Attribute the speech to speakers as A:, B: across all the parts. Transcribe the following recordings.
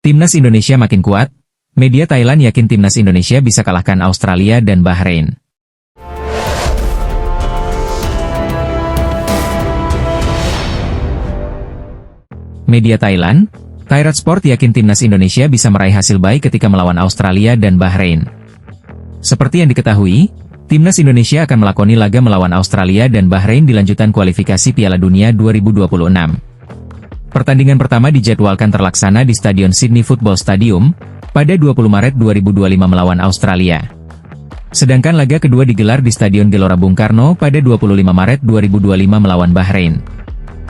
A: Timnas Indonesia makin kuat, media Thailand yakin Timnas Indonesia bisa kalahkan Australia dan Bahrain. Media Thailand, Thairat Sport yakin Timnas Indonesia bisa meraih hasil baik ketika melawan Australia dan Bahrain. Seperti yang diketahui, Timnas Indonesia akan melakoni laga melawan Australia dan Bahrain di lanjutan kualifikasi Piala Dunia 2026. Pertandingan pertama dijadwalkan terlaksana di Stadion Sydney Football Stadium, pada 20 Maret 2025 melawan Australia. Sedangkan laga kedua digelar di Stadion Gelora Bung Karno pada 25 Maret 2025 melawan Bahrain.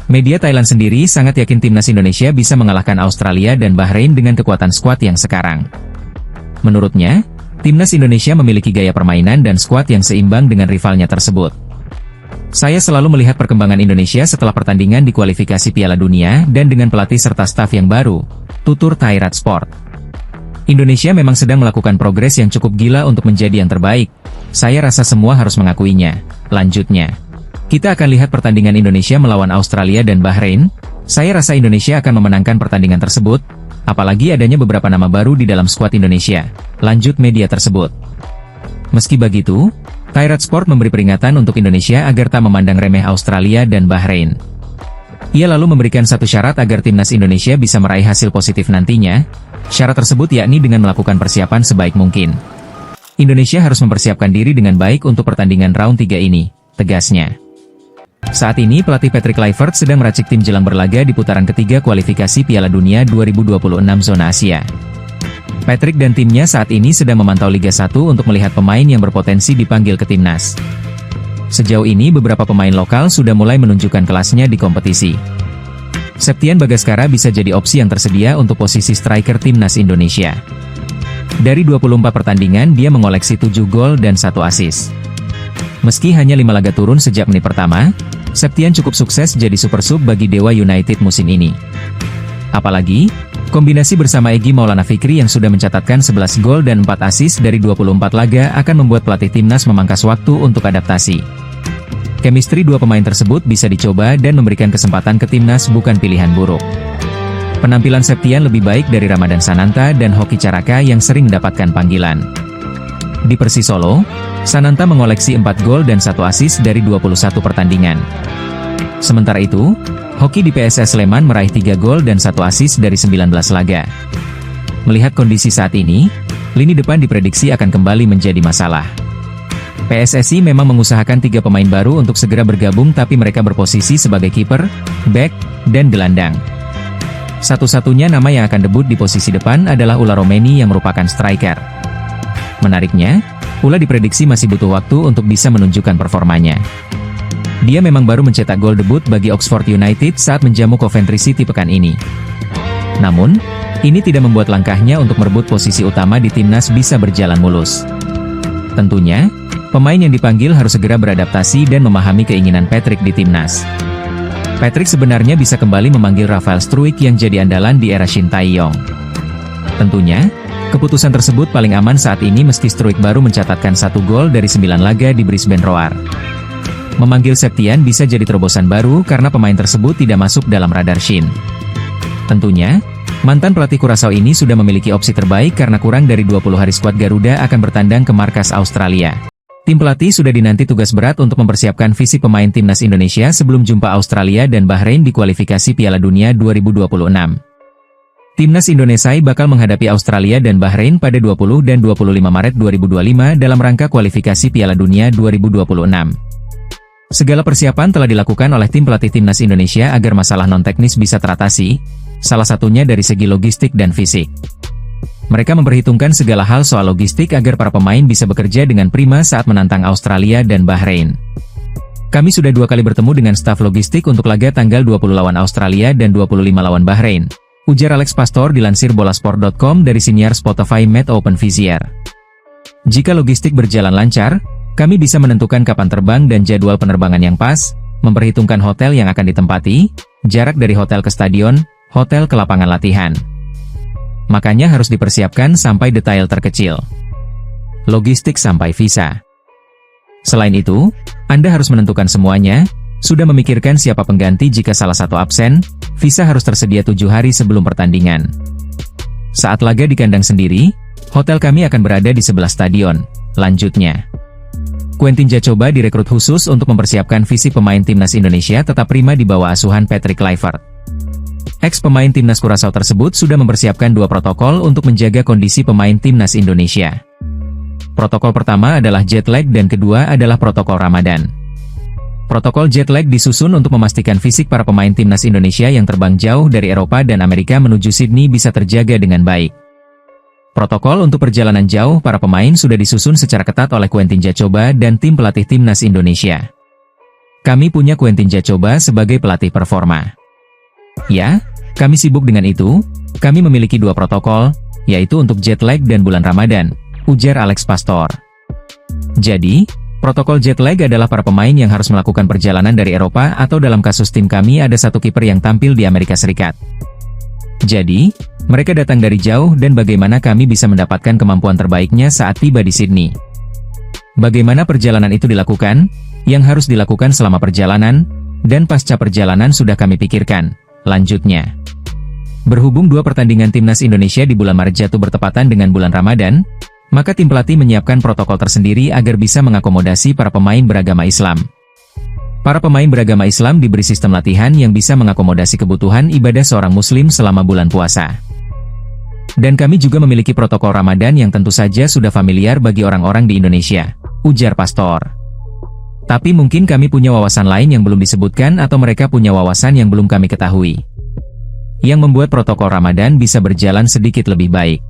A: Media Thailand sendiri sangat yakin Timnas Indonesia bisa mengalahkan Australia dan Bahrain dengan kekuatan skuad yang sekarang. Menurutnya, Timnas Indonesia memiliki gaya permainan dan skuad yang seimbang dengan rivalnya tersebut. Saya selalu melihat perkembangan Indonesia setelah pertandingan di kualifikasi Piala Dunia dan dengan pelatih serta staf yang baru, tutur Thairat Sport. Indonesia memang sedang melakukan progres yang cukup gila untuk menjadi yang terbaik. Saya rasa semua harus mengakuinya. Lanjutnya, kita akan lihat pertandingan Indonesia melawan Australia dan Bahrain. Saya rasa Indonesia akan memenangkan pertandingan tersebut, apalagi adanya beberapa nama baru di dalam skuad Indonesia. Lanjut media tersebut. Meski begitu, Thairat Sport memberi peringatan untuk Indonesia agar tak memandang remeh Australia dan Bahrain. Ia lalu memberikan satu syarat agar Timnas Indonesia bisa meraih hasil positif nantinya. Syarat tersebut yakni dengan melakukan persiapan sebaik mungkin. Indonesia harus mempersiapkan diri dengan baik untuk pertandingan round 3 ini, tegasnya. Saat ini pelatih Patrick Kluivert sedang meracik tim jelang berlaga di putaran ketiga kualifikasi Piala Dunia 2026 zona Asia. Patrick dan timnya saat ini sedang memantau Liga 1 untuk melihat pemain yang berpotensi dipanggil ke timnas. Sejauh ini beberapa pemain lokal sudah mulai menunjukkan kelasnya di kompetisi. Septian Bagaskara bisa jadi opsi yang tersedia untuk posisi striker timnas Indonesia. Dari 24 pertandingan dia mengoleksi 7 gol dan 1 assist. Meski hanya 5 laga turun sejak menit pertama, Septian cukup sukses jadi super sub bagi Dewa United musim ini. Apalagi, kombinasi bersama Egy Maulana Fikri yang sudah mencatatkan 11 gol dan 4 assist dari 24 laga akan membuat pelatih timnas memangkas waktu untuk adaptasi. Chemistry dua pemain tersebut bisa dicoba dan memberikan kesempatan ke timnas bukan pilihan buruk. Penampilan Septian lebih baik dari Ramadan Sananta dan Hoki Caraka yang sering mendapatkan panggilan. Di Persis Solo, Sananta mengoleksi 4 gol dan 1 assist dari 21 pertandingan. Sementara itu, Hoki di PSS Sleman meraih 3 gol dan 1 assist dari 19 laga. Melihat kondisi saat ini, lini depan diprediksi akan kembali menjadi masalah. PSSI memang mengusahakan 3 pemain baru untuk segera bergabung tapi mereka berposisi sebagai kiper, bek, dan gelandang. Satu-satunya nama yang akan debut di posisi depan adalah Ula Romeni yang merupakan striker. Menariknya, Ula diprediksi masih butuh waktu untuk bisa menunjukkan performanya. Dia memang baru mencetak gol debut bagi Oxford United saat menjamu Coventry City pekan ini. Namun, ini tidak membuat langkahnya untuk merebut posisi utama di timnas bisa berjalan mulus. Tentunya, pemain yang dipanggil harus segera beradaptasi dan memahami keinginan Patrick di timnas. Patrick sebenarnya bisa kembali memanggil Rafael Struijk yang jadi andalan di era Shin Tae-yong. Tentunya, keputusan tersebut paling aman saat ini meski Struijk baru mencatatkan 1 gol dari 9 laga di Brisbane Roar. Memanggil Septian bisa jadi terobosan baru karena pemain tersebut tidak masuk dalam radar Shin. Tentunya, mantan pelatih Curaçao ini sudah memiliki opsi terbaik karena kurang dari 20 hari skuad Garuda akan bertandang ke markas Australia. Tim pelatih sudah dinanti tugas berat untuk mempersiapkan fisik pemain timnas Indonesia sebelum jumpa Australia dan Bahrain di kualifikasi Piala Dunia 2026. Timnas Indonesia bakal menghadapi Australia dan Bahrain pada 20 dan 25 Maret 2025 dalam rangka kualifikasi Piala Dunia 2026. Segala persiapan telah dilakukan oleh tim pelatih timnas Indonesia agar masalah non-teknis bisa teratasi, salah satunya dari segi logistik dan fisik. Mereka memperhitungkan segala hal soal logistik agar para pemain bisa bekerja dengan prima saat menantang Australia dan Bahrain. Kami sudah 2 kali bertemu dengan staf logistik untuk laga tanggal 20 lawan Australia dan 25 lawan Bahrain, ujar Alex Pastor dilansir bolasport.com dari siniar Spotify Med Open Vizier. Jika logistik berjalan lancar, kami bisa menentukan kapan terbang dan jadwal penerbangan yang pas, memperhitungkan hotel yang akan ditempati, jarak dari hotel ke stadion, hotel ke lapangan latihan. Makanya harus dipersiapkan sampai detail terkecil. Logistik sampai visa. Selain itu, Anda harus menentukan semuanya, sudah memikirkan siapa pengganti jika salah satu absen, visa harus tersedia 7 hari sebelum pertandingan. Saat laga di kandang sendiri, hotel kami akan berada di sebelah stadion. Lanjutnya, Quentin Jacoba direkrut khusus untuk mempersiapkan fisik pemain timnas Indonesia tetap prima di bawah asuhan Patrick Kluivert. Ex-pemain timnas Curaçao tersebut sudah mempersiapkan 2 protokol untuk menjaga kondisi pemain timnas Indonesia. Protokol pertama adalah jet lag dan kedua adalah protokol Ramadan. Protokol jet lag disusun untuk memastikan fisik para pemain timnas Indonesia yang terbang jauh dari Eropa dan Amerika menuju Sydney bisa terjaga dengan baik. Protokol untuk perjalanan jauh para pemain sudah disusun secara ketat oleh Quentin Jacoba dan tim pelatih timnas Indonesia. Kami punya Quentin Jacoba sebagai pelatih performa. Ya, kami sibuk dengan itu. Kami memiliki 2 protokol, yaitu untuk jet lag dan bulan Ramadan, ujar Alex Pastor. Jadi, protokol jet lag adalah para pemain yang harus melakukan perjalanan dari Eropa atau dalam kasus tim kami ada 1 kiper yang tampil di Amerika Serikat. Jadi, mereka datang dari jauh dan bagaimana kami bisa mendapatkan kemampuan terbaiknya saat tiba di Sydney. Bagaimana perjalanan itu dilakukan, yang harus dilakukan selama perjalanan, dan pasca perjalanan sudah kami pikirkan. Lanjutnya, berhubung 2 pertandingan timnas Indonesia di bulan Maret jatuh bertepatan dengan bulan Ramadan, maka tim pelatih menyiapkan protokol tersendiri agar bisa mengakomodasi para pemain beragama Islam. Para pemain beragama Islam diberi sistem latihan yang bisa mengakomodasi kebutuhan ibadah seorang muslim selama bulan puasa. Dan kami juga memiliki protokol Ramadan yang tentu saja sudah familiar bagi orang-orang di Indonesia, ujar Pastor. Tapi mungkin kami punya wawasan lain yang belum disebutkan atau mereka punya wawasan yang belum kami ketahui, yang membuat protokol Ramadan bisa berjalan sedikit lebih baik.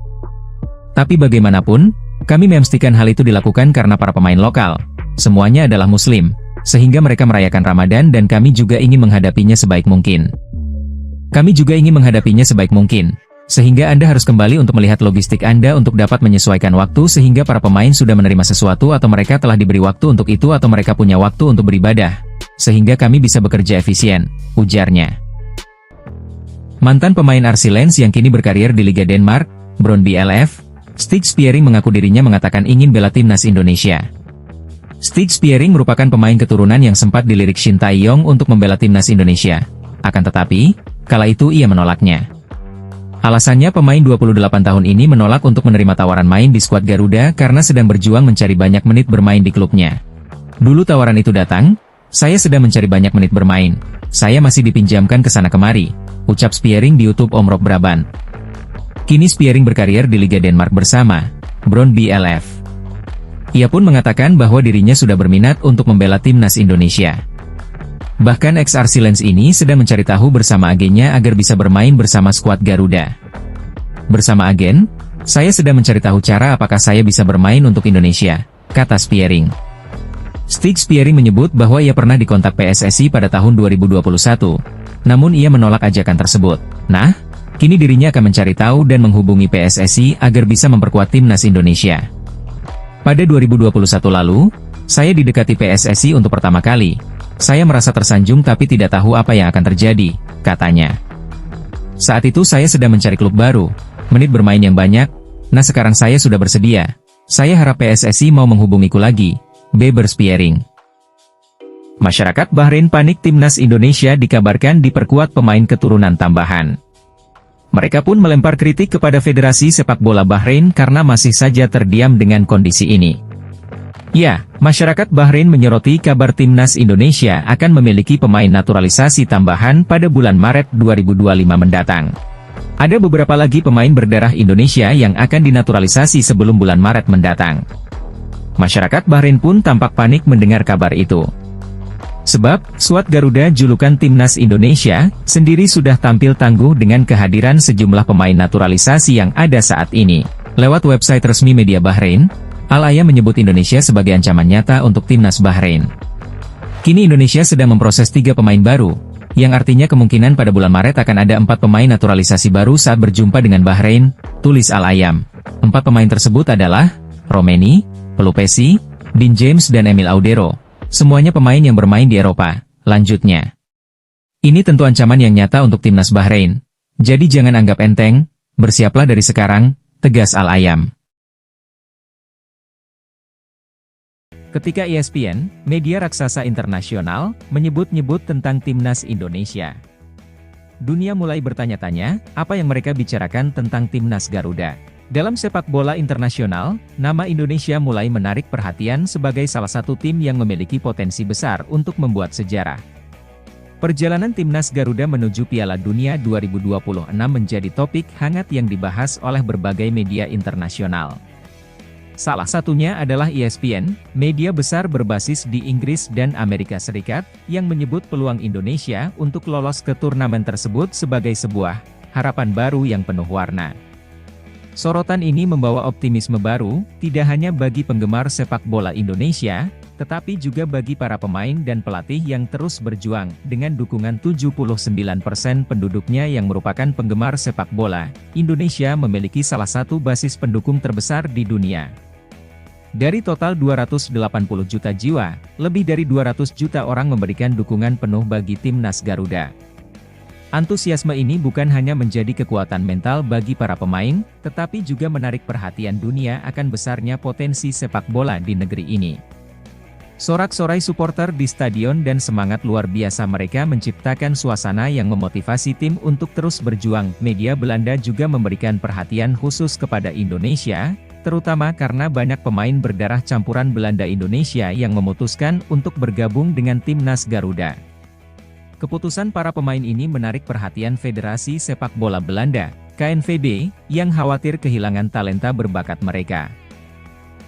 A: Tapi bagaimanapun, kami memastikan hal itu dilakukan karena para pemain lokal, semuanya adalah muslim, sehingga mereka merayakan Ramadan dan kami juga ingin menghadapinya sebaik mungkin. Sehingga Anda harus kembali untuk melihat logistik Anda untuk dapat menyesuaikan waktu sehingga para pemain sudah menerima sesuatu atau mereka telah diberi waktu untuk itu atau mereka punya waktu untuk beribadah, sehingga kami bisa bekerja efisien, ujarnya. Mantan pemain RC Lens yang kini berkarir di Liga Denmark, Brøndby LF, Stig Spiering mengaku dirinya mengatakan ingin bela timnas Indonesia. Stig Spiering merupakan pemain keturunan yang sempat dilirik Shin Tae-yong untuk membela timnas Indonesia. Akan tetapi, kala itu ia menolaknya. Alasannya pemain 28 tahun ini menolak untuk menerima tawaran main di skuad Garuda karena sedang berjuang mencari banyak menit bermain di klubnya. Dulu tawaran itu datang, saya sedang mencari banyak menit bermain. Saya masih dipinjamkan ke sana kemari, ucap Spiering di YouTube Om Rob Brabant. Kini Spiering berkarir di Liga Denmark bersama Brøndby LF. Ia pun mengatakan bahwa dirinya sudah berminat untuk membela timnas Indonesia. Bahkan ex-RC Lens ini sedang mencari tahu bersama agennya agar bisa bermain bersama skuad Garuda. Bersama agen, saya sedang mencari tahu cara apakah saya bisa bermain untuk Indonesia, kata Spiering. Stig Spiering menyebut bahwa ia pernah dikontak PSSI pada tahun 2021, namun ia menolak ajakan tersebut. Nah, kini dirinya akan mencari tahu dan menghubungi PSSI agar bisa memperkuat timnas Indonesia. Pada 2021 lalu, saya didekati PSSI untuk pertama kali. Saya merasa tersanjung tapi tidak tahu apa yang akan terjadi, katanya. Saat itu saya sedang mencari klub baru, menit bermain yang banyak, nah sekarang saya sudah bersedia. Saya harap PSSI mau menghubungiku lagi, beber Spiering. Masyarakat Bahrain panik timnas Indonesia dikabarkan diperkuat pemain keturunan tambahan. Mereka pun melempar kritik kepada Federasi Sepak Bola Bahrain karena masih saja terdiam dengan kondisi ini. Ya, masyarakat Bahrain menyoroti kabar timnas Indonesia akan memiliki pemain naturalisasi tambahan pada bulan Maret 2025 mendatang. Ada beberapa lagi pemain berdarah Indonesia yang akan dinaturalisasi sebelum bulan Maret mendatang. Masyarakat Bahrain pun tampak panik mendengar kabar itu. Sebab, skuad Garuda julukan timnas Indonesia sendiri sudah tampil tangguh dengan kehadiran sejumlah pemain naturalisasi yang ada saat ini. Lewat website resmi media Bahrain, Al-Ayam menyebut Indonesia sebagai ancaman nyata untuk timnas Bahrain. Kini Indonesia sedang memproses 3 pemain baru, yang artinya kemungkinan pada bulan Maret akan ada 4 pemain naturalisasi baru saat berjumpa dengan Bahrain, tulis Al-Ayam. 4 pemain tersebut adalah Romeni, Pelupesi, Dean James dan Emil Audero. Semuanya pemain yang bermain di Eropa, lanjutnya. Ini tentu ancaman yang nyata untuk timnas Bahrain. Jadi jangan anggap enteng, bersiaplah dari sekarang, tegas Al-Ayam. Ketika ESPN, media raksasa internasional, menyebut-nyebut tentang timnas Indonesia. Dunia mulai bertanya-tanya, apa yang mereka bicarakan tentang timnas Garuda. Dalam sepak bola internasional, nama Indonesia mulai menarik perhatian sebagai salah satu tim yang memiliki potensi besar untuk membuat sejarah. Perjalanan timnas Garuda menuju Piala Dunia 2026 menjadi topik hangat yang dibahas oleh berbagai media internasional. Salah satunya adalah ESPN, media besar berbasis di Inggris dan Amerika Serikat, yang menyebut peluang Indonesia untuk lolos ke turnamen tersebut sebagai sebuah harapan baru yang penuh warna. Sorotan ini membawa optimisme baru, tidak hanya bagi penggemar sepak bola Indonesia, tetapi juga bagi para pemain dan pelatih yang terus berjuang. Dengan dukungan 79% penduduknya yang merupakan penggemar sepak bola, Indonesia memiliki salah satu basis pendukung terbesar di dunia. Dari total 280 juta jiwa, lebih dari 200 juta orang memberikan dukungan penuh bagi timnas Garuda. Antusiasme ini bukan hanya menjadi kekuatan mental bagi para pemain, tetapi juga menarik perhatian dunia akan besarnya potensi sepak bola di negeri ini. Sorak-sorai supporter di stadion dan semangat luar biasa mereka menciptakan suasana yang memotivasi tim untuk terus berjuang. Media Belanda juga memberikan perhatian khusus kepada Indonesia, terutama karena banyak pemain berdarah campuran Belanda Indonesia yang memutuskan untuk bergabung dengan timnas Garuda. Keputusan para pemain ini menarik perhatian Federasi Sepak Bola Belanda, KNVB, yang khawatir kehilangan talenta berbakat mereka.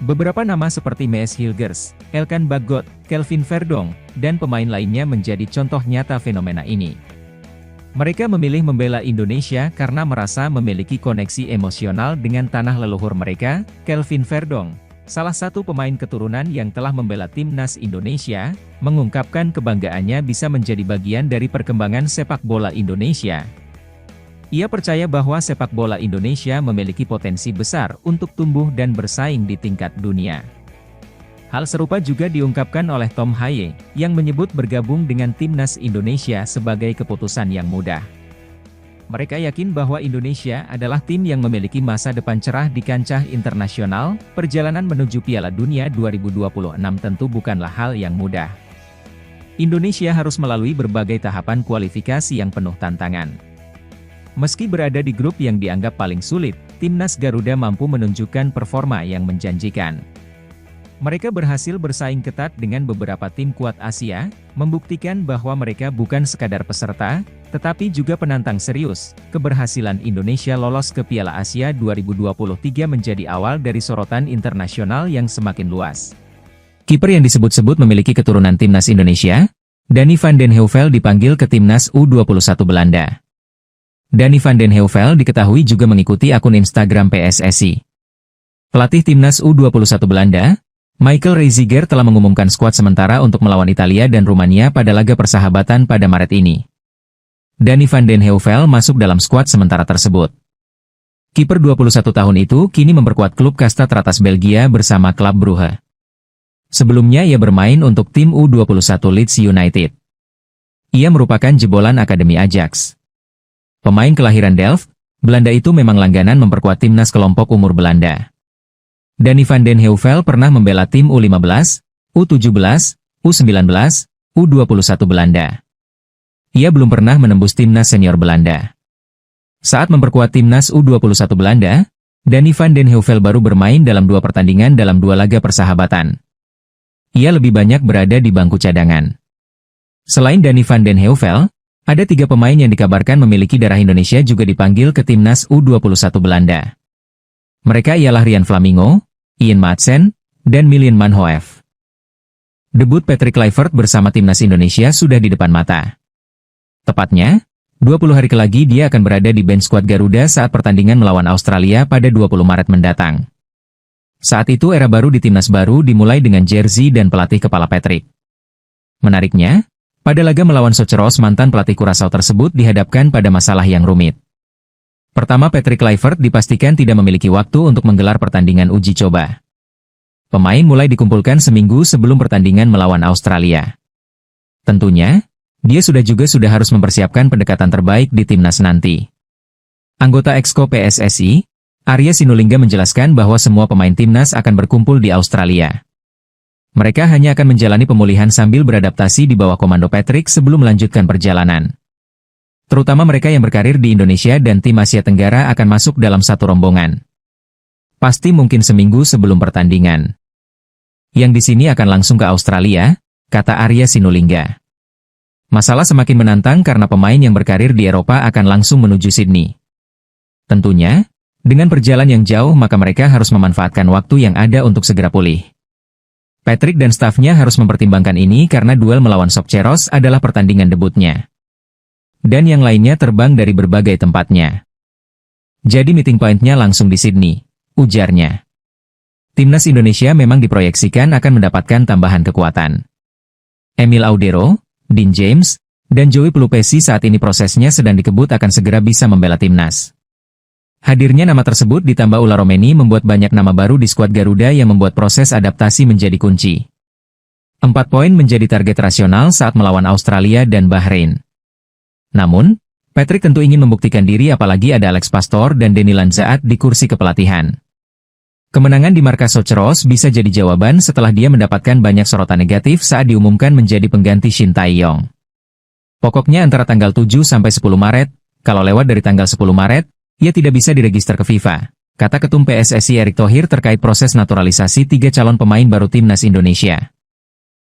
A: Beberapa nama seperti Mees Hilgers, Elkan Bagot, Kelvin Verdonk, dan pemain lainnya menjadi contoh nyata fenomena ini. Mereka memilih membela Indonesia karena merasa memiliki koneksi emosional dengan tanah leluhur mereka. Kelvin Verdonk, salah satu pemain keturunan yang telah membela timnas Indonesia, mengungkapkan kebanggaannya bisa menjadi bagian dari perkembangan sepak bola Indonesia. Ia percaya bahwa sepak bola Indonesia memiliki potensi besar untuk tumbuh dan bersaing di tingkat dunia. Hal serupa juga diungkapkan oleh Tom Haye, yang menyebut bergabung dengan timnas Indonesia sebagai keputusan yang mudah. Mereka yakin bahwa Indonesia adalah tim yang memiliki masa depan cerah di kancah internasional. Perjalanan menuju Piala Dunia 2026 tentu bukanlah hal yang mudah. Indonesia harus melalui berbagai tahapan kualifikasi yang penuh tantangan. Meski berada di grup yang dianggap paling sulit, timnas Garuda mampu menunjukkan performa yang menjanjikan. Mereka berhasil bersaing ketat dengan beberapa tim kuat Asia, membuktikan bahwa mereka bukan sekadar peserta, tetapi juga penantang serius. Keberhasilan Indonesia lolos ke Piala Asia 2023 menjadi awal dari sorotan internasional yang semakin luas. Kiper yang disebut-sebut memiliki keturunan timnas Indonesia, Danny van den Heuvel dipanggil ke timnas U21 Belanda. Danny van den Heuvel diketahui juga mengikuti akun Instagram PSSI. Pelatih timnas U21 Belanda, Michael Reiziger telah mengumumkan skuad sementara untuk melawan Italia dan Rumania pada laga persahabatan pada Maret ini. Danny van den Heuvel masuk dalam skuad sementara tersebut. Kiper 21 tahun itu kini memperkuat klub kasta teratas Belgia bersama klub Brugge. Sebelumnya ia bermain untuk tim U21 Leeds United. Ia merupakan jebolan Akademi Ajax. Pemain kelahiran Delft, Belanda itu memang langganan memperkuat timnas kelompok umur Belanda. Danny van den Heuvel pernah membela tim U15, U17, U19, U21 Belanda. Ia belum pernah menembus timnas senior Belanda. Saat memperkuat timnas U21 Belanda, Danny van den Heuvel baru bermain dalam 2 pertandingan dalam 2 laga persahabatan. Ia lebih banyak berada di bangku cadangan. Selain Danny van den Heuvel, ada 3 pemain yang dikabarkan memiliki darah Indonesia juga dipanggil ke timnas U21 Belanda. Mereka ialah Rian Flamingo, Ian Madsen, dan Milan Manhoef. Debut Patrick Kluivert bersama timnas Indonesia sudah di depan mata. Tepatnya, 20 hari lagi dia akan berada di bench skuad Garuda saat pertandingan melawan Australia pada 20 Maret mendatang. Saat itu era baru di timnas baru dimulai dengan jersey dan pelatih kepala Patrick. Menariknya, pada laga melawan Soceros mantan pelatih Curaçao tersebut dihadapkan pada masalah yang rumit. Pertama, Patrick Kluivert dipastikan tidak memiliki waktu untuk menggelar pertandingan uji coba. Pemain mulai dikumpulkan seminggu sebelum pertandingan melawan Australia. Tentunya, dia sudah harus mempersiapkan pendekatan terbaik di timnas nanti. Anggota Exco PSSI, Arya Sinulinga menjelaskan bahwa semua pemain timnas akan berkumpul di Australia. Mereka hanya akan menjalani pemulihan sambil beradaptasi di bawah komando Patrick sebelum melanjutkan perjalanan. Terutama mereka yang berkarir di Indonesia dan tim Asia Tenggara akan masuk dalam satu rombongan. Pasti mungkin seminggu sebelum pertandingan. Yang di sini akan langsung ke Australia, kata Arya Sinulinga. Masalah semakin menantang karena pemain yang berkarir di Eropa akan langsung menuju Sydney. Tentunya, dengan perjalanan yang jauh maka mereka harus memanfaatkan waktu yang ada untuk segera pulih. Patrick dan stafnya harus mempertimbangkan ini karena duel melawan Socceros adalah pertandingan debutnya. Dan yang lainnya terbang dari berbagai tempatnya. Jadi meeting point-nya langsung di Sydney, ujarnya. Timnas Indonesia memang diproyeksikan akan mendapatkan tambahan kekuatan. Emil Audero, Dean James, dan Joey Pelupesi saat ini prosesnya sedang dikebut akan segera bisa membela timnas. Hadirnya nama tersebut ditambah ulah Romeni membuat banyak nama baru di skuad Garuda yang membuat proses adaptasi menjadi kunci. 4 poin menjadi target rasional saat melawan Australia dan Bahrain. Namun, Patrick tentu ingin membuktikan diri apalagi ada Alex Pastor dan Denny Lanzaat di kursi kepelatihan. Kemenangan di markas Socceros bisa jadi jawaban setelah dia mendapatkan banyak sorotan negatif saat diumumkan menjadi pengganti Shin Tae-yong. Pokoknya antara tanggal 7 sampai 10 Maret, kalau lewat dari tanggal 10 Maret, ia tidak bisa diregister ke FIFA, kata Ketum PSSI Erick Thohir terkait proses naturalisasi 3 calon pemain baru Timnas Indonesia.